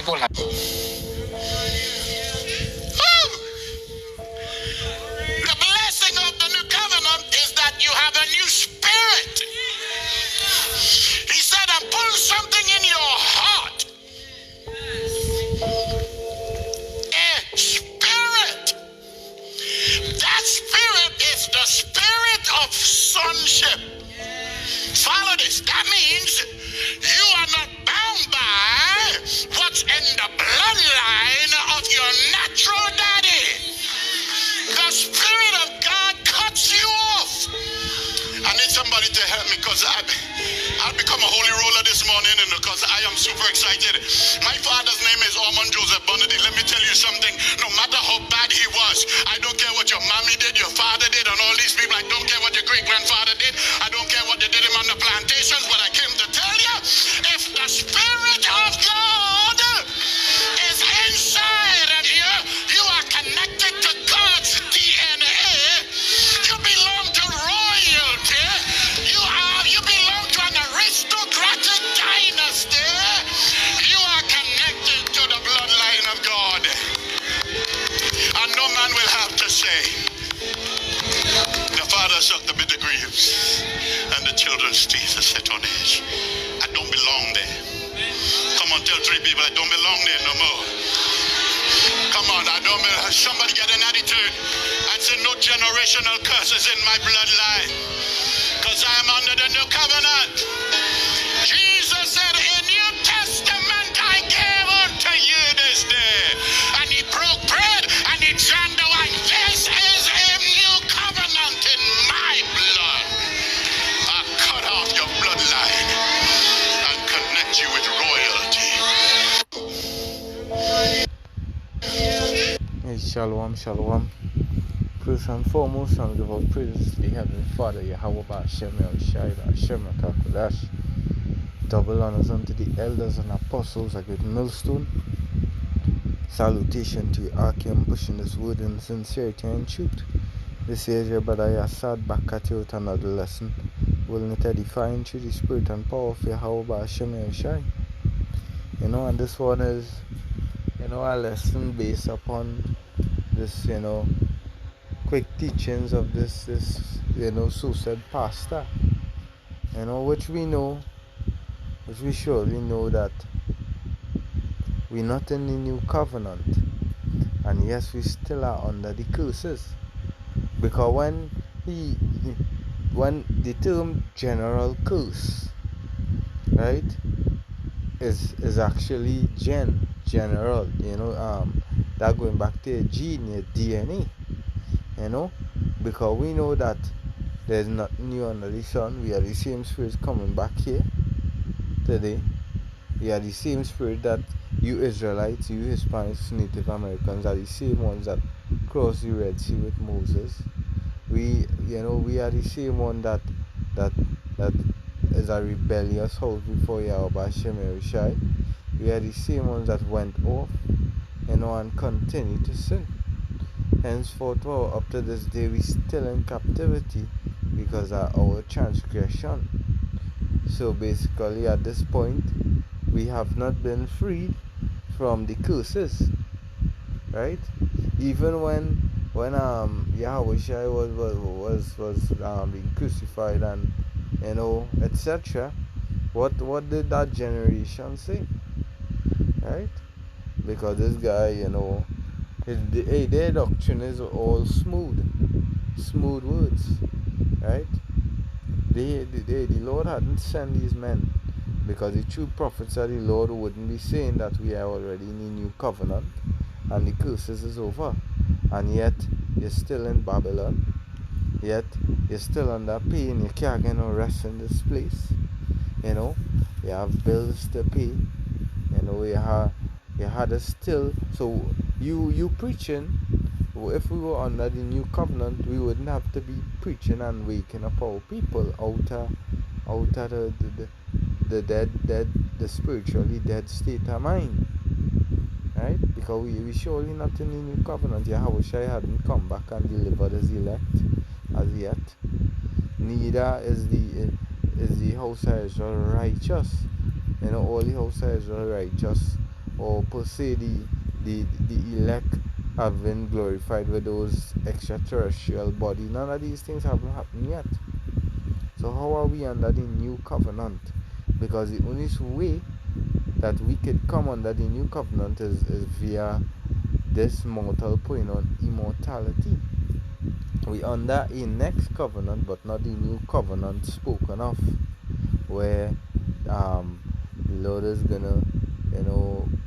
The blessing of the new covenant is that you have a new spirit. He said, I put something in your heart. A spirit. That spirit is the spirit of sonship. Follow this. That means you are not bound by what's in the bloodline of your natural daddy. The Spirit of God cuts you off. I need somebody to help me because I've become a holy roller this morning and because I am super excited. My father's name is Ormond Joseph Bonady. Let me tell you something. No matter how bad he was, I don't care what your mommy did, your father did, and all these people. I don't care what your great-grandfather did. I don't care what they did him on the plantations. But I came to tell you, if the Spirit of God is inside of you, you are connected to God's DNA. You belong to royalty. You belong to an aristocratic dynasty. You are connected to the bloodline of God. And no man will have to say, the father sucked the bitter grapes, and the children's teeth are set on edge. I don't belong there. Come on, tell 3 people, I don't belong there no more. Come on, I don't belong. Somebody get an attitude. I say no generational curses in my bloodline, because I am under the new covenant. Jesus said, a new testament I gave unto you this day. And he broke bread and he drank the wine. This is a new covenant in my blood. I cut off your bloodline and connect you with royalty. Hey, shalom, shalom. First and foremost, I'm give out praise to the Heavenly Father, Yahweh Hashem, Yahushai, Hashem, Kakodash. Double honors unto the elders and apostles at Great Millstone. Salutation to the Archeum, pushing this word in sincerity and truth. This is your brother Yasad back at you with another lesson. Willing to edify through the spirit and power of Yahweh Hashem, Yahushai. And this one is, a lesson based upon this, quick teachings of this so-said pastor, which we surely know that we're not in the new covenant, and yes, we still are under the curses, because when the term general curse, right, is actually general, that going back to your gene, your DNA, because we know that there's nothing new under the sun. We are the same spirits coming back here today. We are the same spirit that you Israelites, you Hispanics, Native Americans are the same ones that crossed the Red Sea with Moses. We are the same one that is a rebellious house before Yahweh Hashem Yahushai. We are the same ones that went off, and continue to sin. Henceforth, up to this day, we still in captivity because of our transgression. So basically, at this point, we have not been freed from the curses, right? Even when Yahweh Shai was being crucified and etc. What did that generation say, right? Because this guy, their doctrine is all smooth words, right? The Lord hadn't sent these men, because the true prophets of the Lord wouldn't be saying that we are already in the new covenant and the curses is over, and yet you're still in Babylon, yet you're still under pain. You can't get no rest in this place. You have bills to pay. You had a still. So you preaching. If we were under the new covenant, we wouldn't have to be preaching and waking up our people out of the dead, the spiritually dead state of mind, right? Because we surely not in the new covenant. Yahweh Shai hadn't come back and delivered his elect as yet. Neither is the house of Israel righteous. All the house of Israel righteous or per se the elect have been glorified with those extraterrestrial bodies. None of these things haven't happened yet. So how are we under the new covenant? Because the only way that we could come under the new covenant is via this mortal point on immortality. We under a next covenant, but not the new covenant spoken of, where the Lord is gonna,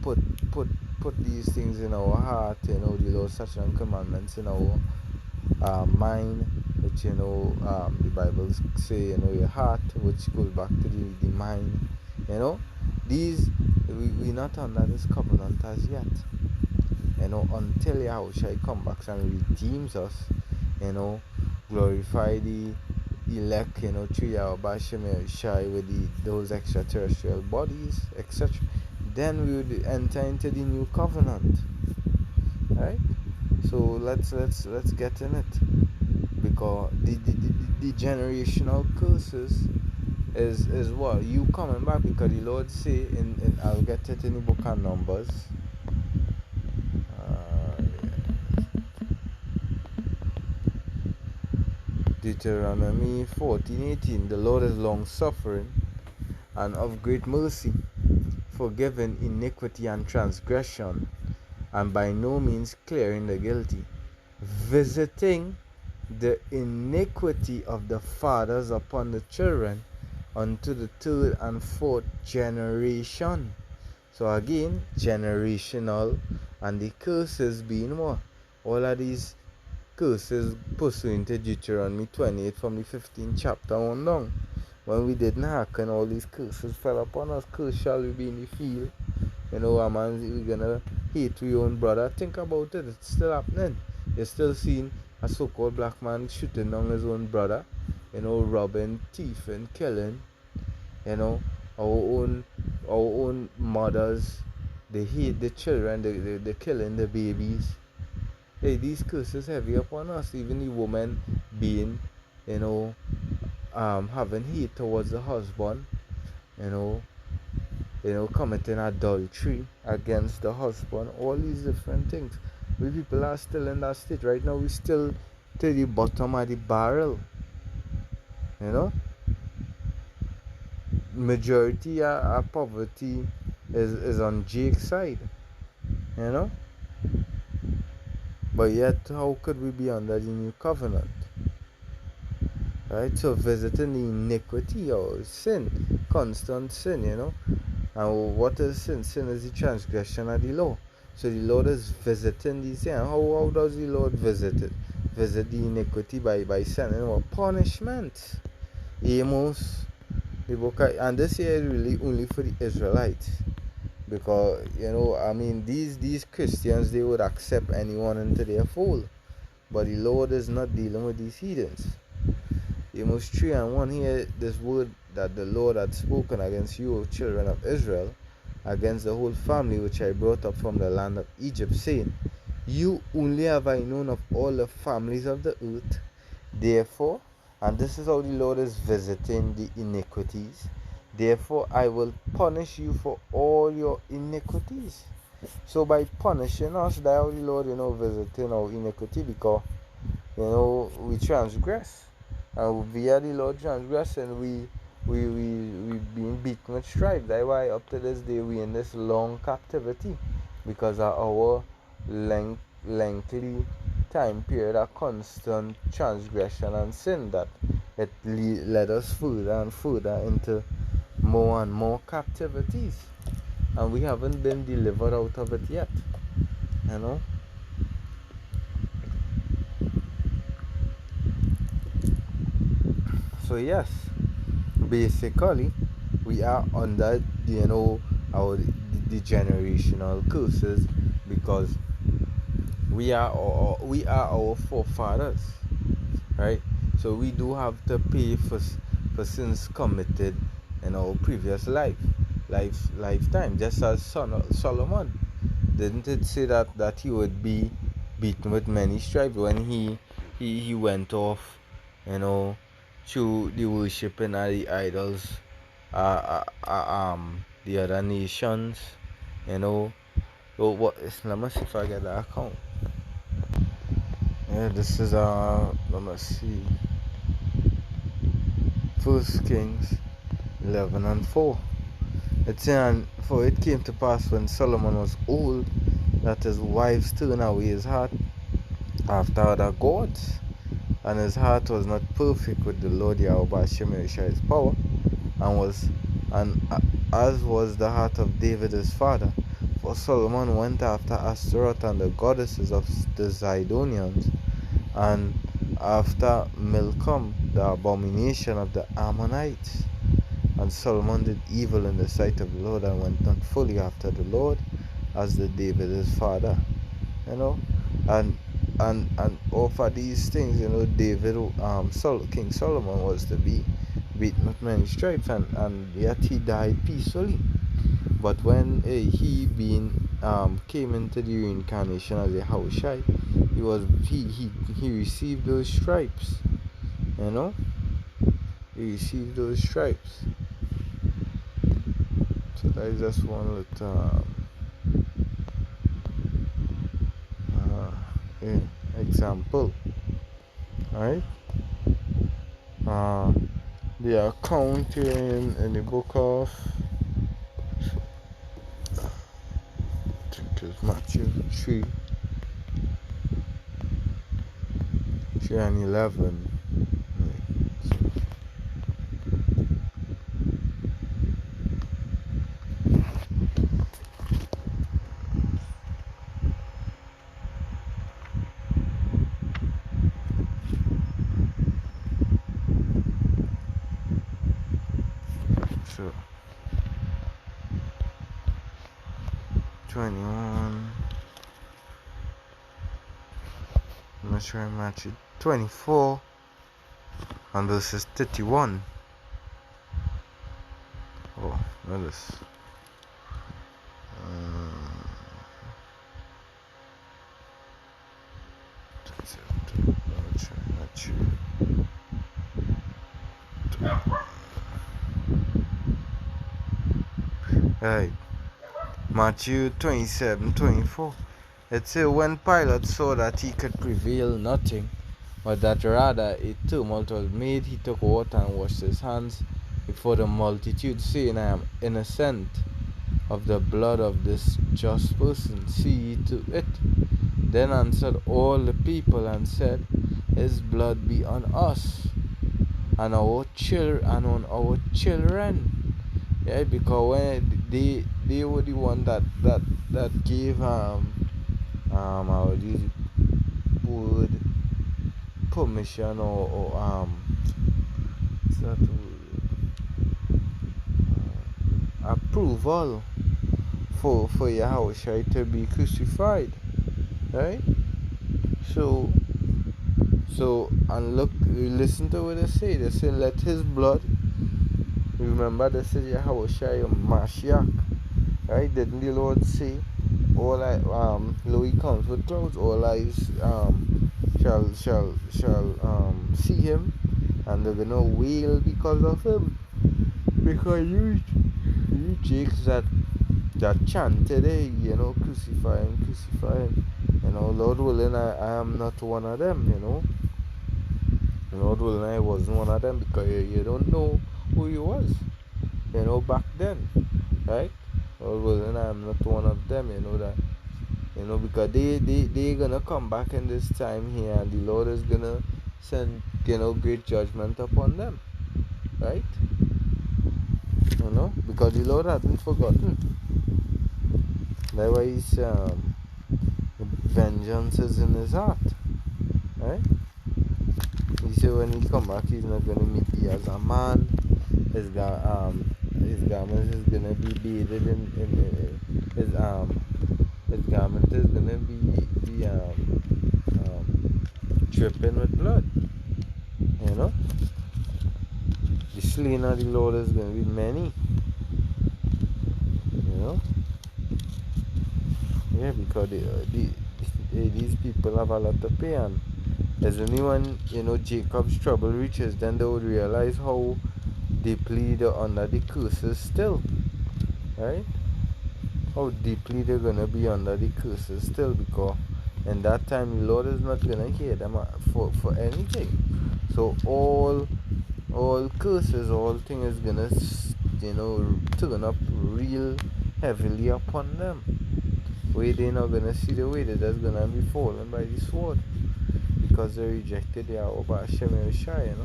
put these things in our heart, the Lord's statutes and commandments in our mind, which the Bible say, your heart, which goes back to the mind. These we not under this covenant as yet. Until Yahushua come back and redeems us, glorify the elect, through Yahweh Shai with those extraterrestrial bodies, etc. Then we would enter into the new covenant. Right? So let's get in it. Because the generational curses is what? You coming back, because the Lord say in I'll get it in the book of Numbers. Deuteronomy 14:18. The Lord is long suffering and of great mercy, forgiving iniquity and transgression, and by no means clearing the guilty, visiting the iniquity of the fathers upon the children unto the third and fourth generation. So again, generational, and the curses being what? All of these curses pursuant to Deuteronomy 28 from the 15th chapter on down. When we didn't hearken, all these curses fell upon us. Cursed shall we be in the field. A man, we're gonna hate your own brother. Think about it, it's still happening. You're still seeing a so-called black man shooting down his own brother, robbing, thieving, killing. Our own mothers, they hate the children, they're killing the babies. Hey, these curses heavy upon us. Even the woman being, having hate towards the husband, committing adultery against the husband, all these different things. We people are still in that state. Right now, we still to the bottom of the barrel. Majority of poverty is on Jake's side. But yet, how could we be under the new covenant? Right? So visiting the iniquity or sin, constant sin, And what is sin? Sin is the transgression of the law. So the Lord is visiting these things. How does the Lord visit it? Visit the iniquity by sending what? Punishment. Amos, the book and this here is really only for the Israelites. Because these Christians, they would accept anyone into their fold, but the Lord is not dealing with these heathens. Amos 3:1 here, this word that the Lord had spoken against you, children of Israel, against the whole family which I brought up from the land of Egypt, saying, you only have I known of all the families of the earth. Therefore, and this is how the Lord is visiting the iniquities, therefore I will punish you for all your iniquities. So by punishing us, that the Lord, visiting our iniquity, because, we transgress. And via the Lord transgression, we being beaten with stripes. That's why up to this day we in this long captivity, because of our lengthy time period of constant transgression and sin, that it led us further and further into more and more captivities, and we haven't been delivered out of it yet. So yes, basically we are under the generational curses, because we are our forefathers, right? So we do have to pay for sins committed in our previous lifetime, just as Solomon. Didn't it say that he would be beaten with many stripes when he went off, to the worshiping of the idols, the other nations, You know, so what? Let me see if I get the account. Yeah, this is let me see, First Kings 11:4. It's saying, for it came to pass when Solomon was old, that his wives turned away his heart after other gods, and his heart was not perfect with the Lord Yahweh Shemeshai's power, and was and as was the heart of David his father. For Solomon went after Ashtaroth and the goddesses of the Zidonians, and after Milcom, the abomination of the Ammonites. And Solomon did evil in the sight of the Lord, and went not fully after the Lord, as did David his father. You know, and all for these things, David, King Solomon was to be beaten with many stripes, and yet he died peacefully. But when came into the reincarnation as a Haushai, he received those stripes. He received those stripes. So that is just one little example. Right? The account in the book of, I think it's Matthew 3:11. So 21. I'm not sure I match it. 24 and verses 31. Oh, notice. Right. Matthew 27:24. It says, when Pilate saw that he could prevail nothing, but that rather a tumult was made, he took water and washed his hands before the multitude, saying, I am innocent of the blood of this just person. See ye to it. Then answered all the people and said, his blood be on us and our children and on our children. Yeah, because when they were the one that gave word permission or what's that word? Approval for Yahweh to be crucified, right? So and look, listen to what they say. They say, let his blood. Remember, they said Yahweh Mashiach, right? Didn't the Lord say, all I though he comes with clouds, all eyes shall see him, and they're gonna wail because of him, because you jakes that chanted, hey, crucify him, Lord willing, I am not one of them, Lord willing, I wasn't one of them, because you don't know who he was, back then, right? Lord willing, I am not one of them, that, because they gonna come back in this time here, and the Lord is gonna send, great judgment upon them, right? Because the Lord hasn't forgotten. That's why his vengeance is in his heart, right? He said when he come back, he's not gonna meet you as a man. His garment is gonna be bathed in his garment is gonna be dripping with blood. The slain of the Lord is gonna be many. Yeah, because these people have a lot to pay, and there's only when Jacob's trouble reaches, then they would realize how deeply they're under the curses still, right? how deeply they're gonna be under the curses still, because in that time the Lord is not gonna hear them for anything. So all curses, all things is gonna turn up real heavily upon them. Where they not gonna see the way that that's gonna be fallen by the sword, because they rejected Yahweh Hashem Yahushua,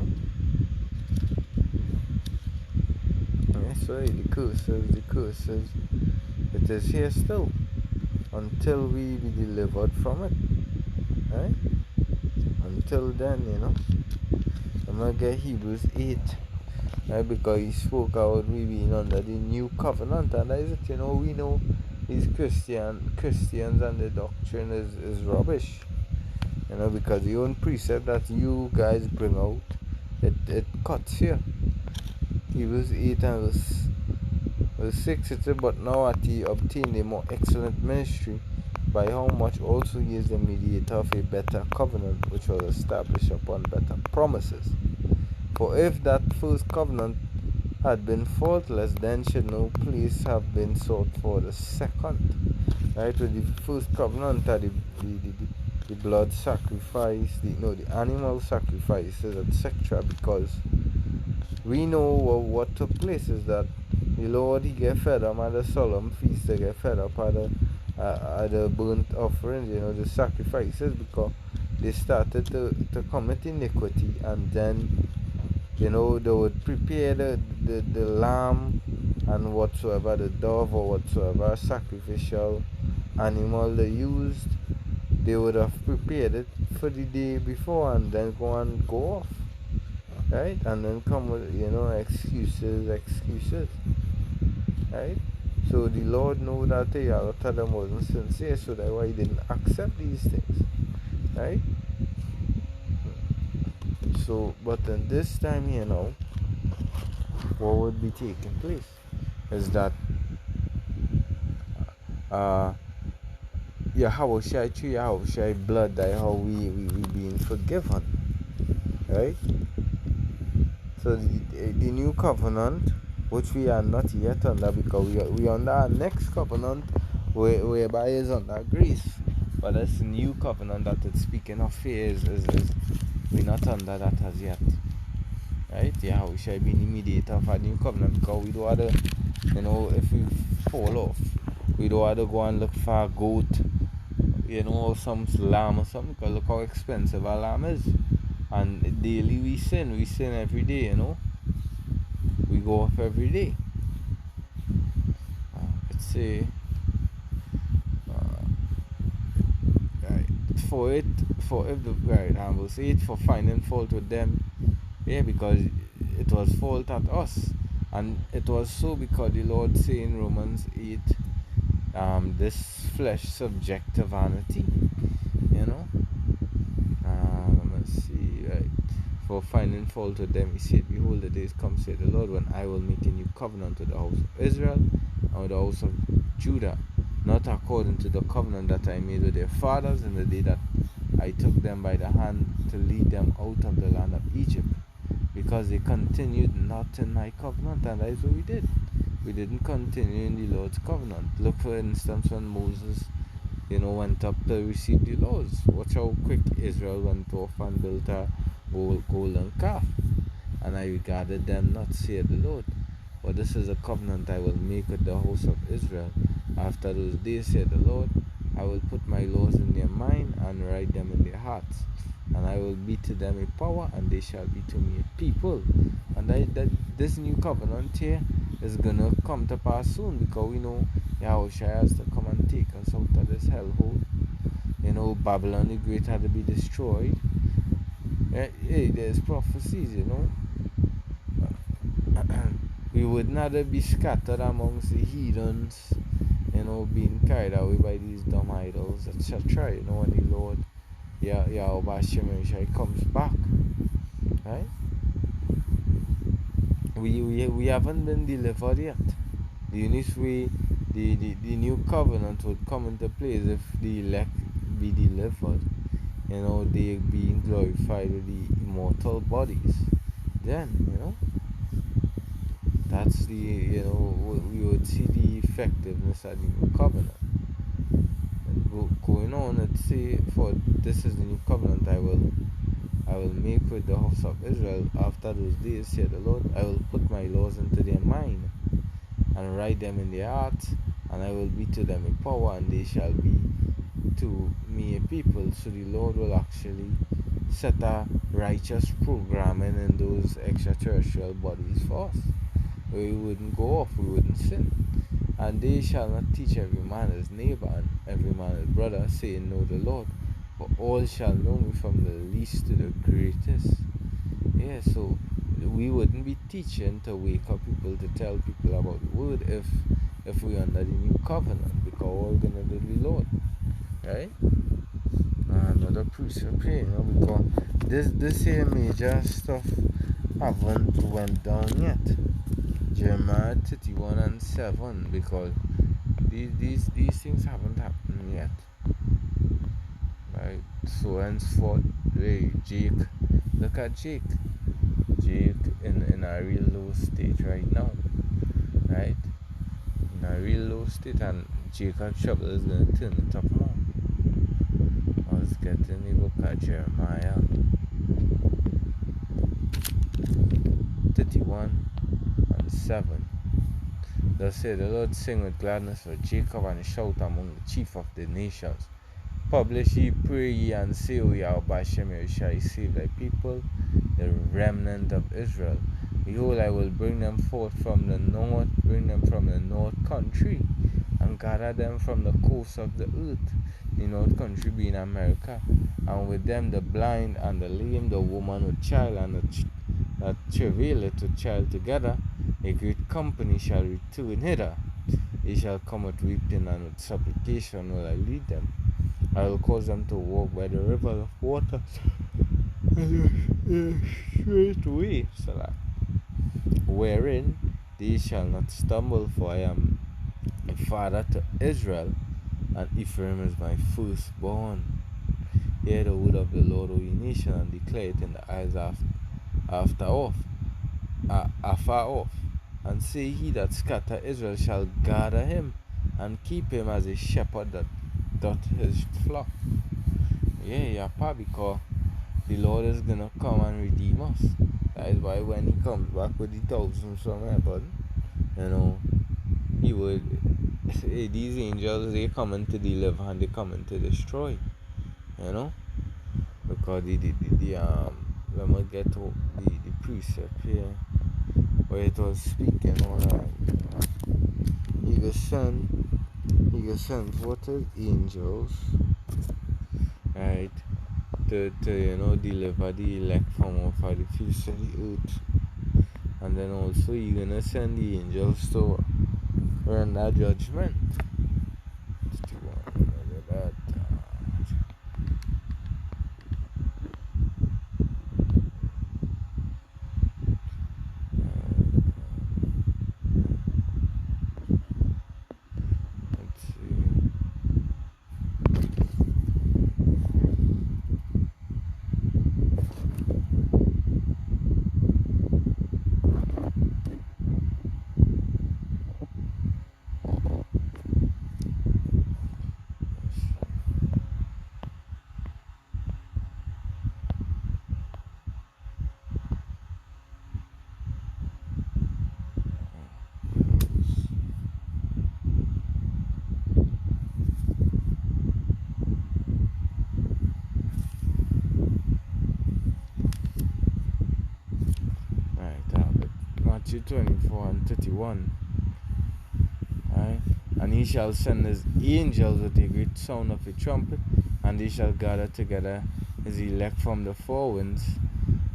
So the curses, it is here still until we be delivered from it, right? Until then, I'm gonna get Hebrews 8, right? Because he spoke about we being under the new covenant, and that is it. We know these Christians and the doctrine is rubbish, because the own precept that you guys bring out, it cuts here. Hebrews 8 and verse 6, it said, but now hath he obtained a more excellent ministry, by how much also he is the mediator of a better covenant, which was established upon better promises. For if that first covenant had been faultless, then should no place have been sought for the second. Right? With the first covenant had the blood sacrifice, the animal sacrifices, etc. Because we know what took place is that the Lord, he get fed up at the solemn feast, they get fed up at the burnt offerings, the sacrifices, because they started to commit iniquity, and then they would prepare the lamb and whatsoever, the dove or whatsoever sacrificial animal they used, they would have prepared it for the day before and then go off, right? And then come with excuses, right? So the Lord knew that a lot of them wasn't sincere, so that's why he didn't accept these things, right? So, but in this time here now, what would be taking place is that Yahushua, through Yahushua blood, that how we being forgiven, right? So the new covenant, which we are not yet under, because we are under our next covenant, whereby is under grace. But this new covenant that it's speaking of here is we're not under that as yet, right? Yahushua being the mediator of a new covenant, because we don't have to, if we fall off, we don't have to go and look for a goat, or some lamb or something, because look how expensive a lamb is. And daily we sin every day, we go off every day. Let's say, verse 8, for finding fault with them, because it was fault at us, and it was so because the Lord say in Romans 8, this flesh subject to vanity, let's see, right? For finding fault with them, he said, behold, the days come, said the Lord, when I will make a new covenant with the house of Israel and with the house of Judah, not according to the covenant that I made with their fathers in the day that I took them by the hand to lead them out of the land of Egypt, because they continued not in my covenant. And that is what we did. We didn't continue in the Lord's covenant. Look, for instance, when Moses went up to receive the laws. Watch how quick Israel went off and built a golden calf. And I regarded them not, saith the Lord. For this is a covenant I will make with the house of Israel. After those days, saith the Lord, I will put my laws in their mind and write them in their hearts. And I will be to them a power, and they shall be to me a people. And that this new covenant here is going to come to pass soon, because we know Yahushua has to come and take us out of this hellhole. Babylon the Great had to be destroyed. Hey, there's prophecies, we would not be scattered amongst the heathens, being carried away by these dumb idols, etc. When the Lord Yahweh Hashem comes back, right? We haven't been delivered yet. The only way the new covenant would come into place if the elect be delivered, they being glorified with the immortal bodies. Then, that's we would see the effectiveness of the new covenant. Going on, it say, for this is the new covenant I will make with the house of Israel after those days, said the Lord. I will put my laws into their mind and write them in their hearts, and I will be to them a power, and they shall be to me a people. So the Lord will actually set a righteous programming in those extraterrestrial bodies for us. We wouldn't go off, we wouldn't sin. And they shall not teach every man his neighbor and every man his brother, saying, Know the Lord, for all shall know me from the least to the greatest. Yeah, so we wouldn't be teaching to wake up people, to tell people about the word if we're under the new covenant, because all gonna do the Lord. Right? Another priest for prayer, because this here major stuff haven't went down yet. Jeremiah 31 and 7, because these things haven't happened yet. Right? So henceforth, Jake, look at Jake. Jake in a real low state right now. Right? In a real low state, and Jacob's trouble is going to turn it up more. I was getting the book of Jeremiah 31 and 7. Thus said the Lord, sing with gladness for Jacob, and shout among the chief of the nations. Publish ye, pray ye, and say, O Yahweh Hashem Yahushua, save thy people, the remnant of Israel. Behold, I will bring them forth from the north, country, and gather them from the coast of the earth, the north country being America, and with them the blind and the lame, the woman with child, and that travaileth with child together. A great company shall return hither. They shall come with weeping, and with supplication will I lead them. I will cause them to walk by the river of water, straight way, wherein they shall not stumble, for I am a father to Israel, and Ephraim is my firstborn. Hear the word of the Lord, O ye nation, and declare it in the eyes afar off. And say, he that scatter Israel shall gather him, and keep him as a shepherd that doth his flock. Yeah, because the Lord is gonna come and redeem us. That is why when he comes back with the thousands from heaven, he would say, these angels, they coming to deliver and they coming to destroy. Because let me get to the precept here where it was speaking on he can send forth his angels, right, to deliver the elect from off of the face of the earth. And then also you're gonna send the angels to render judgment. Matthew 24 and 31. Right? And he shall send his angels with a great sound of a trumpet, and they shall gather together his elect from the four winds,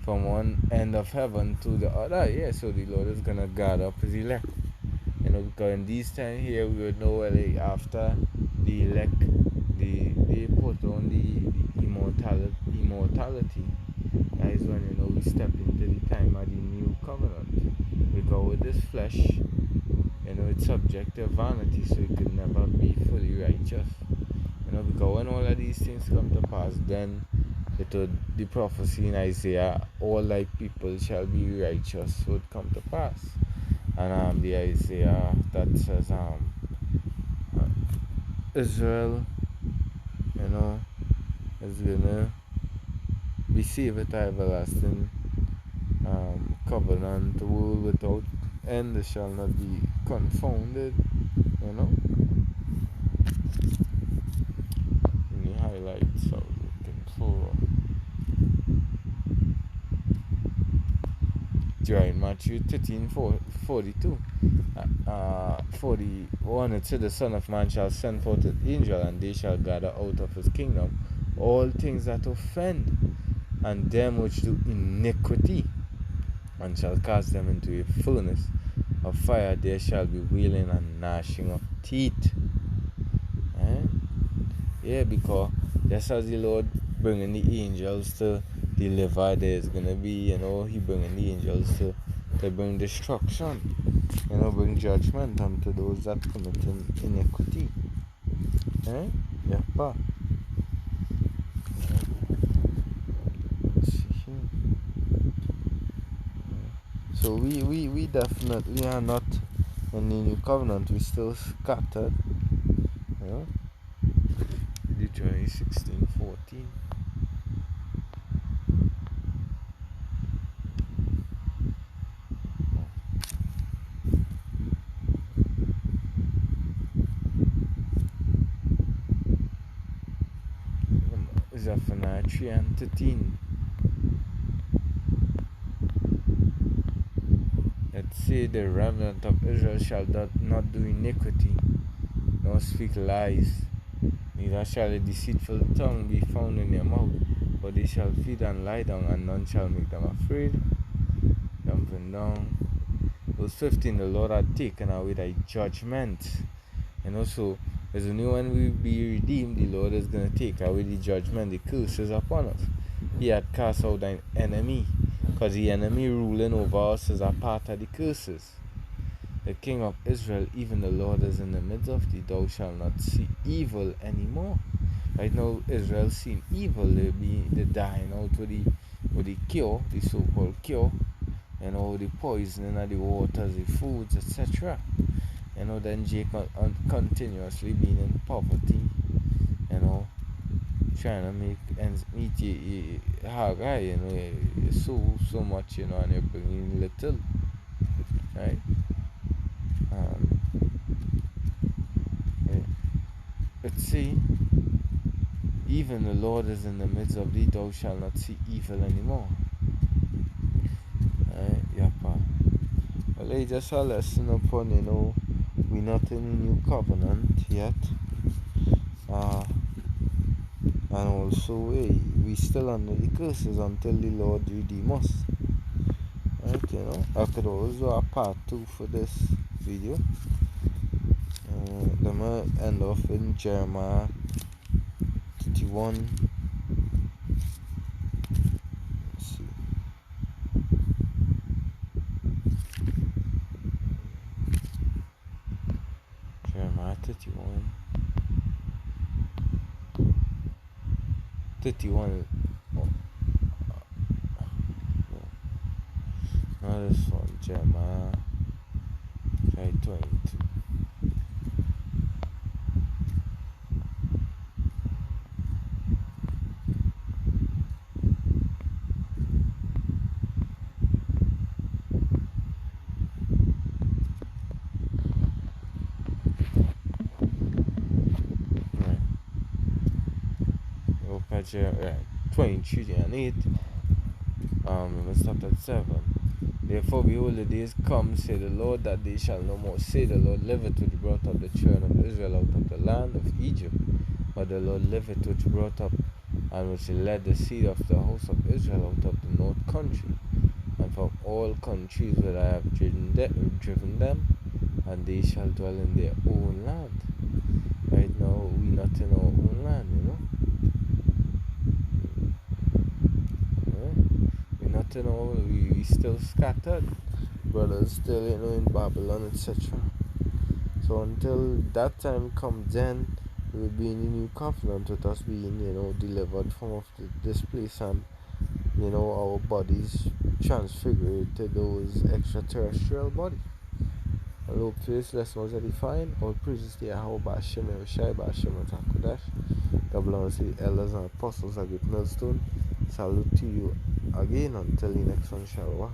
from one end of heaven to the other. Yeah, so the Lord is gonna gather up his elect. Because in these times here we would know whether after the elect they put on the immortality. That is when we step into the time of the new covenant. Because with this flesh, it's subject to vanity, so it could never be fully righteous. Because when all of these things come to pass, then the prophecy in Isaiah, all thy people shall be righteous, would come to pass. And the Isaiah that says Israel, you know, is gonna receive a everlasting covenant, world without end, they shall not be confounded, you know. Any highlights I was looking for. During Matthew 13, 42. 41, it said, the Son of Man shall send forth an angel, and they shall gather out of his kingdom all things that offend, and them which do iniquity, and shall cast them into a furnace of fire. There shall be wailing and gnashing of teeth. Yeah, because just as the Lord bringing the angels to deliver, there's gonna be, he bringing the angels to bring destruction, bring judgment unto those that commit iniquity. Yeah, pa. So we definitely are not in the new covenant. We still scattered. Deuteronomy 16:14. Zephaniah 3:13. It say, the remnant of Israel shall not do iniquity, nor speak lies, neither shall a deceitful tongue be found in their mouth, but they shall feed and lie down, and none shall make them afraid. Jumping down. Verse 15, the Lord had taken away thy judgment. And also, as we know, when we be redeemed, the Lord is going to take away the judgment, the curses upon us. He had cast out thine enemy, because the enemy ruling over us is a part of the curses. The King of Israel, even the Lord, is in the midst of thee. Thou shalt not see evil anymore. Right now, Israel seeing evil. They're dying out with the cure, the so-called cure, the poisoning of the waters, the foods, etc. Then Jacob continuously being in poverty, trying to make ends meet. You so much, and you're bringing little, right? Let's see. Even the Lord is in the midst of thee, thou shalt not see evil anymore. Well, it's just a lesson upon, we're not in a new covenant yet. And also, we still under the curses until the Lord redeem us. Right, I could always do a part 2 for this video. Let me end off in Jeremiah 31. Let's see. Jeremiah 31. 31. No, this one, Jeremiah 22. Right. 23 and 8. Let's start at 7. Therefore, behold, the days come, say the Lord, that they shall no more say, the Lord liveth, which brought up the children of Israel out of the land of Egypt. But the Lord liveth, which brought up and which led the seed of the house of Israel out of the north country, and from all countries where I have driven them, and they shall dwell in their own land. Right now, we not in our own land, we still scattered, brothers still in Babylon, etc. So until that time comes, then we will be in a new covenant with us being delivered from this place, and our bodies transfigured to those extraterrestrial bodies. Look, for this lesson was edifying. All praises to Yahweh Hashem Shai Hashem Takodash. God bless the elders and apostles of Great Millstone. Salute to you again until the next one, Shalom.